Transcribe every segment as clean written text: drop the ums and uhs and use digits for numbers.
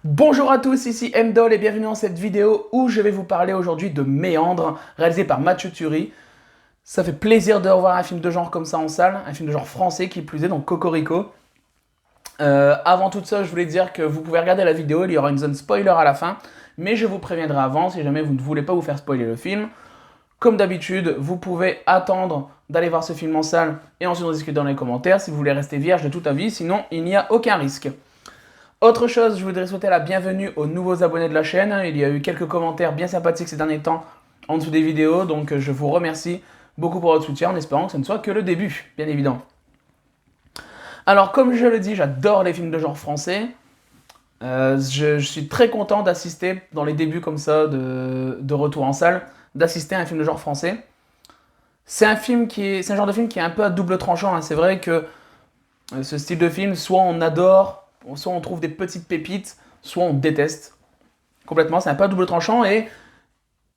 Bonjour à tous, ici Mdol et bienvenue dans cette vidéo où je vais vous parler aujourd'hui de Méandre, réalisé par Mathieu Turi. Ça fait plaisir de revoir un film de genre comme ça en salle, un film de genre français qui plus est, donc Cocorico. Avant tout ça, je voulais dire que vous pouvez regarder la vidéo, il y aura une zone spoiler à la fin, mais je vous préviendrai avant si jamais vous ne voulez pas vous faire spoiler le film. Comme d'habitude, vous pouvez attendre d'aller voir ce film en salle et ensuite en discuter dans les commentaires si vous voulez rester vierge de tout avis, sinon il n'y a aucun risque. Autre chose, je voudrais souhaiter la bienvenue aux nouveaux abonnés de la chaîne. Il y a eu quelques commentaires bien sympathiques ces derniers temps en dessous des vidéos, donc je vous remercie beaucoup pour votre soutien en espérant que ce ne soit que le début, bien évidemment. Alors, comme je le dis, j'adore les films de genre français. Je suis très content d'assister dans les débuts comme ça de retour en salle, d'assister à un film de genre français. C'est un genre de film qui est un peu à double tranchant, hein. C'est vrai que ce style de film, soit on adore, soit on trouve des petites pépites, soit on déteste complètement. C'est un peu à double tranchant et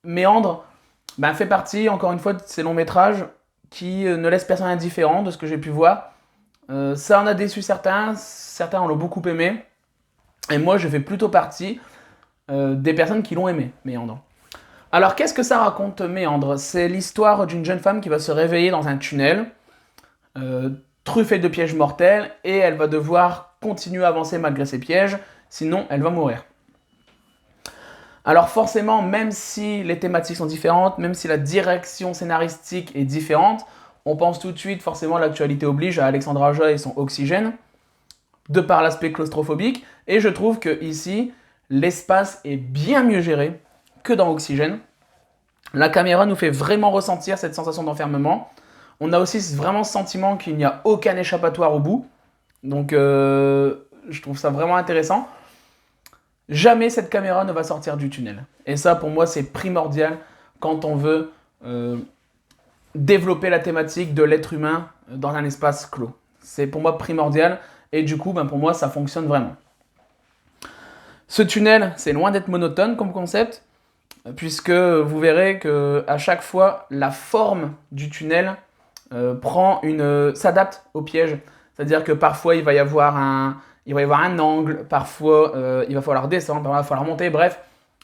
Méandre fait partie, encore une fois, de ces longs métrages qui ne laissent personne indifférent de ce que j'ai pu voir. Ça en a déçu certains en l'ont beaucoup aimé, et moi je fais plutôt partie des personnes qui l'ont aimé, Méandre. Alors qu'est-ce que ça raconte Méandre? C'est l'histoire d'une jeune femme qui va se réveiller dans un tunnel, truffée de pièges mortels, et elle va devoir continuer à avancer malgré ces pièges, sinon elle va mourir. Alors forcément, même si les thématiques sont différentes, même si la direction scénaristique est différente, on pense tout de suite, forcément l'actualité oblige, à Alexandre Aja et son Oxygène, de par l'aspect claustrophobique, et je trouve que ici, l'espace est bien mieux géré que dans Oxygène. La caméra nous fait vraiment ressentir cette sensation d'enfermement. On a aussi vraiment ce sentiment qu'il n'y a aucun échappatoire au bout, donc je trouve ça vraiment intéressant. Jamais cette caméra ne va sortir du tunnel. Et ça, pour moi, c'est primordial quand on veut développer la thématique de l'être humain dans un espace clos. C'est pour moi primordial et du coup, pour moi, ça fonctionne vraiment. Ce tunnel, c'est loin d'être monotone comme concept, puisque vous verrez qu'à chaque fois, la forme du tunnel s'adapte au piège. C'est-à-dire que parfois, il va y avoir un angle, parfois il va falloir descendre, parfois il va falloir monter, bref.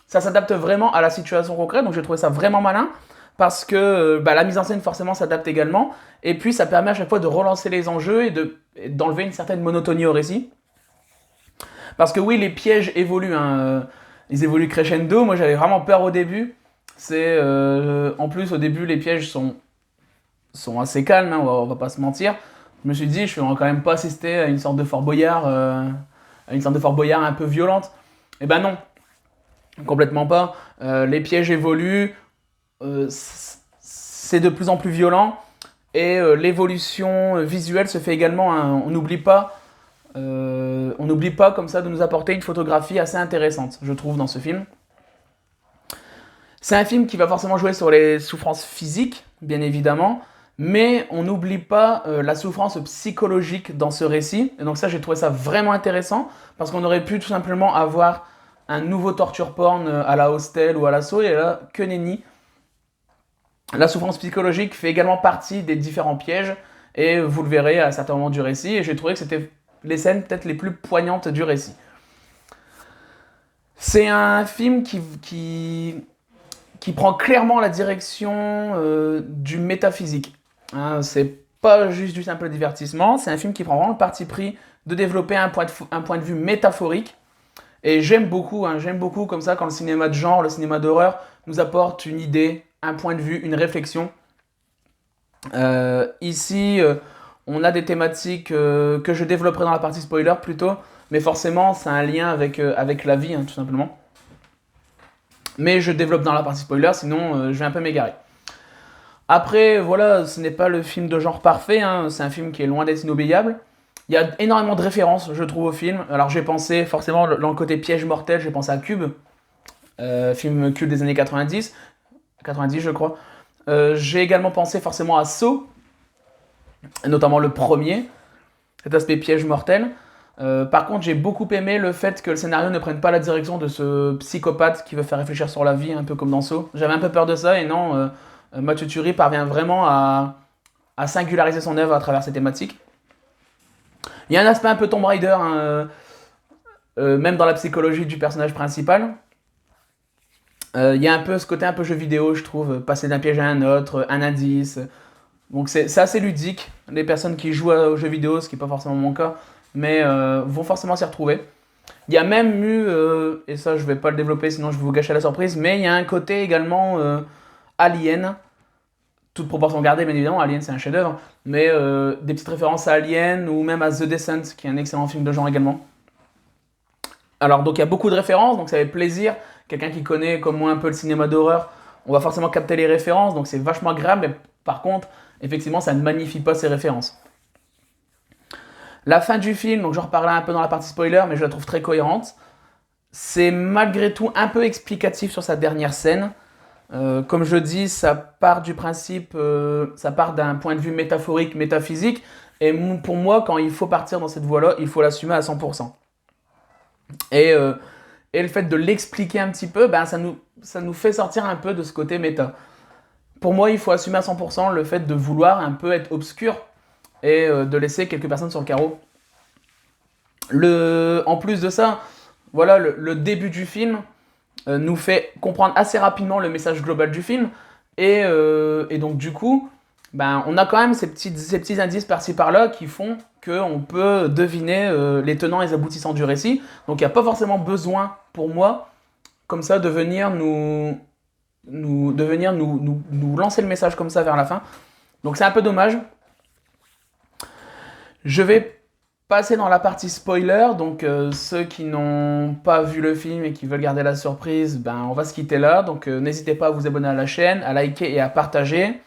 Ça s'adapte vraiment à la situation concrète, donc j'ai trouvé ça vraiment malin, parce que la mise en scène forcément s'adapte également, et puis ça permet à chaque fois de relancer les enjeux et d'enlever une certaine monotonie au récit. Parce que oui, les pièges évoluent, hein, ils évoluent crescendo, moi j'avais vraiment peur au début. En plus au début les pièges sont assez calmes, hein, on va pas se mentir. Je me suis dit, je vais quand même pas assister à une sorte de Fort Boyard, un peu violente. Eh ben non, complètement pas. Les pièges évoluent, c'est de plus en plus violent, et l'évolution visuelle se fait également, hein. On n'oublie pas comme ça de nous apporter une photographie assez intéressante, je trouve, dans ce film. C'est un film qui va forcément jouer sur les souffrances physiques, bien évidemment, mais on n'oublie pas la souffrance psychologique dans ce récit. Et donc ça, j'ai trouvé ça vraiment intéressant, parce qu'on aurait pu tout simplement avoir un nouveau torture porn à la Hostel ou à l'assaut, et là, que nenni. La souffrance psychologique fait également partie des différents pièges, et vous le verrez à certains moments du récit, et j'ai trouvé que c'était les scènes peut-être les plus poignantes du récit. C'est un film qui prend clairement la direction du métaphysique. Hein, c'est pas juste du simple divertissement, c'est un film qui prend vraiment le parti pris de développer un point de vue métaphorique. Et j'aime beaucoup comme ça quand le cinéma de genre, le cinéma d'horreur nous apporte une idée, un point de vue, une réflexion. Ici, on a des thématiques que je développerai dans la partie spoiler plutôt, mais forcément, c'est un lien avec la vie, hein, tout simplement. Mais je développe dans la partie spoiler, sinon je vais un peu m'égarer. Après, voilà, ce n'est pas le film de genre parfait, hein, c'est un film qui est loin d'être inoubliable. Il y a énormément de références, je trouve, au film. Alors j'ai pensé, forcément, dans le côté piège mortel, j'ai pensé à Cube, film culte des années 90 je crois. J'ai également pensé forcément à Saw, notamment le premier, cet aspect piège mortel. Par contre, j'ai beaucoup aimé le fait que le scénario ne prenne pas la direction de ce psychopathe qui veut faire réfléchir sur la vie, un peu comme dans Saw. J'avais un peu peur de ça, et non, Mathieu Turi parvient vraiment à singulariser son œuvre à travers ces thématiques. Il y a un aspect un peu Tomb Raider, hein, même dans la psychologie du personnage principal. Il y a un peu ce côté un peu jeu vidéo, je trouve, passer d'un piège à un autre, un indice. Donc c'est assez ludique. Les personnes qui jouent aux jeux vidéo, ce qui n'est pas forcément mon cas, mais vont forcément s'y retrouver. Il y a même eu, et ça je vais pas le développer sinon je vais vous gâcher la surprise, mais il y a un côté également Alien, toute proportion gardée bien évidemment, Alien c'est un chef-d'œuvre, mais des petites références à Alien ou même à The Descent, qui est un excellent film de genre également. Alors donc il y a beaucoup de références, donc ça fait plaisir. Quelqu'un qui connaît comme moi un peu le cinéma d'horreur, on va forcément capter les références, donc c'est vachement agréable, mais par contre, effectivement, ça ne magnifie pas ces références. La fin du film, donc j'en reparlerai un peu dans la partie spoiler, mais je la trouve très cohérente. C'est malgré tout un peu explicatif sur sa dernière scène. Comme je dis, ça part du principe, ça part d'un point de vue métaphorique, métaphysique, et pour moi, quand il faut partir dans cette voie-là, il faut l'assumer à 100%. Et le fait de l'expliquer un petit peu, ben, ça nous fait sortir un peu de ce côté méta. Pour moi, il faut assumer à 100% le fait de vouloir un peu être obscur et de laisser quelques personnes sur le carreau. En plus de ça, voilà, le début du film nous fait comprendre assez rapidement le message global du film. Et donc du coup, ben, on a quand même ces petits indices par-ci par-là qui font qu'on peut deviner les tenants et les aboutissants du récit. Donc il n'y a pas forcément besoin pour moi, comme ça, de venir nous lancer le message comme ça vers la fin. Donc c'est un peu dommage. Je vais passer dans la partie spoiler, donc ceux qui n'ont pas vu le film et qui veulent garder la surprise, ben on va se quitter là. Donc n'hésitez pas à vous abonner à la chaîne, à liker et à partager.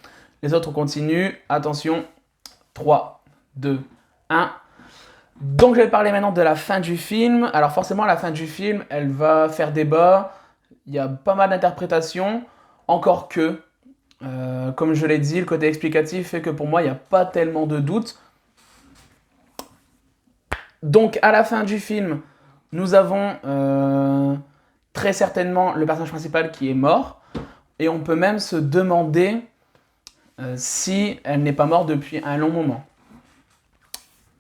Les autres continuent. Attention, 3, 2, 1. Donc je vais parler maintenant de la fin du film. Alors forcément la fin du film, elle va faire débat. Il y a pas mal d'interprétations, encore que, comme je l'ai dit, le côté explicatif fait que pour moi, il n'y a pas tellement de doute. Donc, à la fin du film, nous avons très certainement le personnage principal qui est mort, et on peut même se demander si elle n'est pas morte depuis un long moment.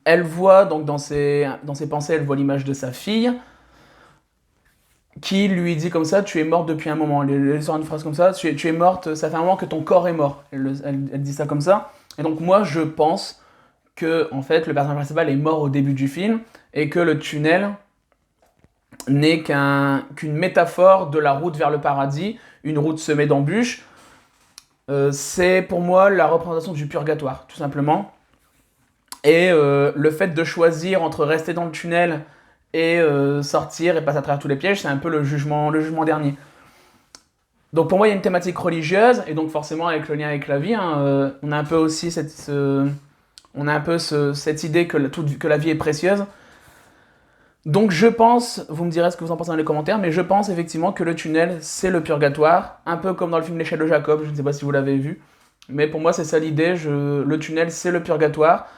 Elle voit, donc dans ses pensées, elle voit l'image de sa fille, qui lui dit comme ça, tu es morte depuis un moment. Elle sort une phrase comme ça, tu es morte, ça fait un moment que ton corps est mort. Elle dit ça comme ça. Et donc moi, je pense que en fait, le personnage principal est mort au début du film et que le tunnel n'est qu'une métaphore de la route vers le paradis, une route semée d'embûches. C'est pour moi la représentation du purgatoire, tout simplement. Et le fait de choisir entre rester dans le tunnel et sortir et passer à travers tous les pièges, c'est un peu le jugement dernier. Donc pour moi, il y a une thématique religieuse, et donc forcément avec le lien avec la vie, hein, on a un peu aussi cette idée que la vie est précieuse. Donc je pense, vous me direz ce que vous en pensez dans les commentaires, mais je pense effectivement que le tunnel, c'est le purgatoire, un peu comme dans le film L'échelle de Jacob, je ne sais pas si vous l'avez vu, mais pour moi c'est ça l'idée, le tunnel c'est le purgatoire.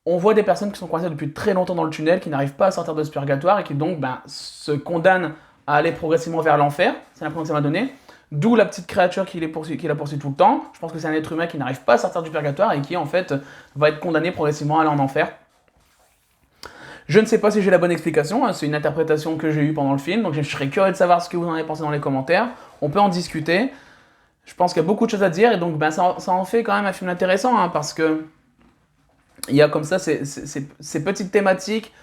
On voit des personnes qui sont coincées depuis très longtemps dans le tunnel, qui n'arrivent pas à sortir de ce purgatoire et qui donc se condamnent à aller progressivement vers l'enfer. C'est l'impression que ça m'a donné. D'où la petite créature qui la poursuit tout le temps. Je pense que c'est un être humain qui n'arrive pas à sortir du purgatoire et qui en fait va être condamné progressivement à aller en enfer. Je ne sais pas si j'ai la bonne explication, hein, c'est une interprétation que j'ai eue pendant le film, donc je serais curieux de savoir ce que vous en avez pensé dans les commentaires. On peut en discuter. Je pense qu'il y a beaucoup de choses à dire et donc ça en fait quand même un film intéressant, hein, parce que il y a comme ça ces petites thématiques.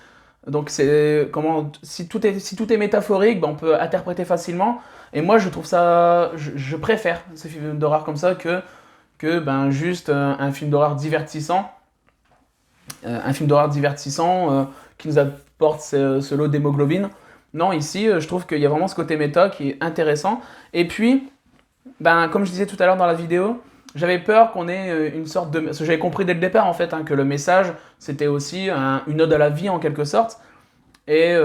Donc si tout est métaphorique, on peut interpréter facilement. Et moi je trouve ça, je préfère ces films d'horreur comme ça que juste un film d'horreur divertissant. Un film d'horreur divertissant qui nous apporte ce lot d'hémoglobine. Non, ici je trouve qu'il y a vraiment ce côté méta qui est intéressant. Et puis, comme je disais tout à l'heure dans la vidéo, j'avais peur qu'on ait une sorte de... Parce que j'avais compris dès le départ, en fait, hein, que le message, c'était aussi une ode à la vie, en quelque sorte. Et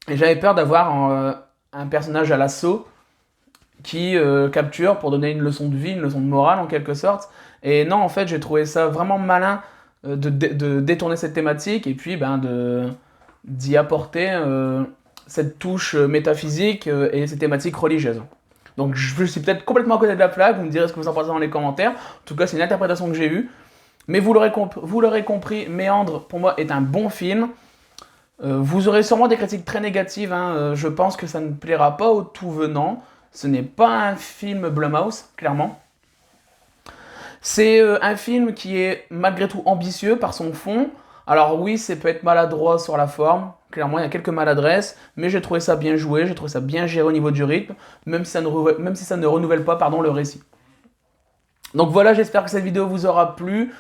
j'avais peur d'avoir un personnage à l'assaut qui capture pour donner une leçon de vie, une leçon de morale, en quelque sorte. Et non, en fait, j'ai trouvé ça vraiment malin de détourner cette thématique et puis d'y apporter cette touche métaphysique et ces thématiques religieuses. Donc je suis peut-être complètement à côté de la plaque, vous me direz ce que vous en pensez dans les commentaires. En tout cas, c'est une interprétation que j'ai eue. Mais vous l'aurez compris, Méandre, pour moi, est un bon film. Vous aurez sûrement des critiques très négatives, hein. Je pense que ça ne plaira pas aux tout venants. Ce n'est pas un film Blumhouse, clairement. C'est un film qui est malgré tout ambitieux par son fond. Alors oui, c'est peut être maladroit sur la forme. Clairement, il y a quelques maladresses, mais j'ai trouvé ça bien joué, j'ai trouvé ça bien géré au niveau du rythme, même si ça ne renouvelle pas, pardon, le récit. Donc voilà, j'espère que cette vidéo vous aura plu.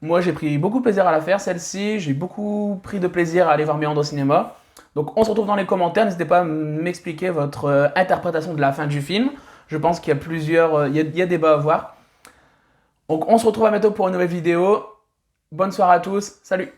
Moi, j'ai pris beaucoup de plaisir à la faire, celle-ci. J'ai beaucoup pris de plaisir à aller voir Méandre au cinéma. Donc on se retrouve dans les commentaires. N'hésitez pas à m'expliquer votre interprétation de la fin du film. Je pense qu'il y a il y a débat à voir. Donc on se retrouve à bientôt pour une nouvelle vidéo. Bonne soirée à tous. Salut!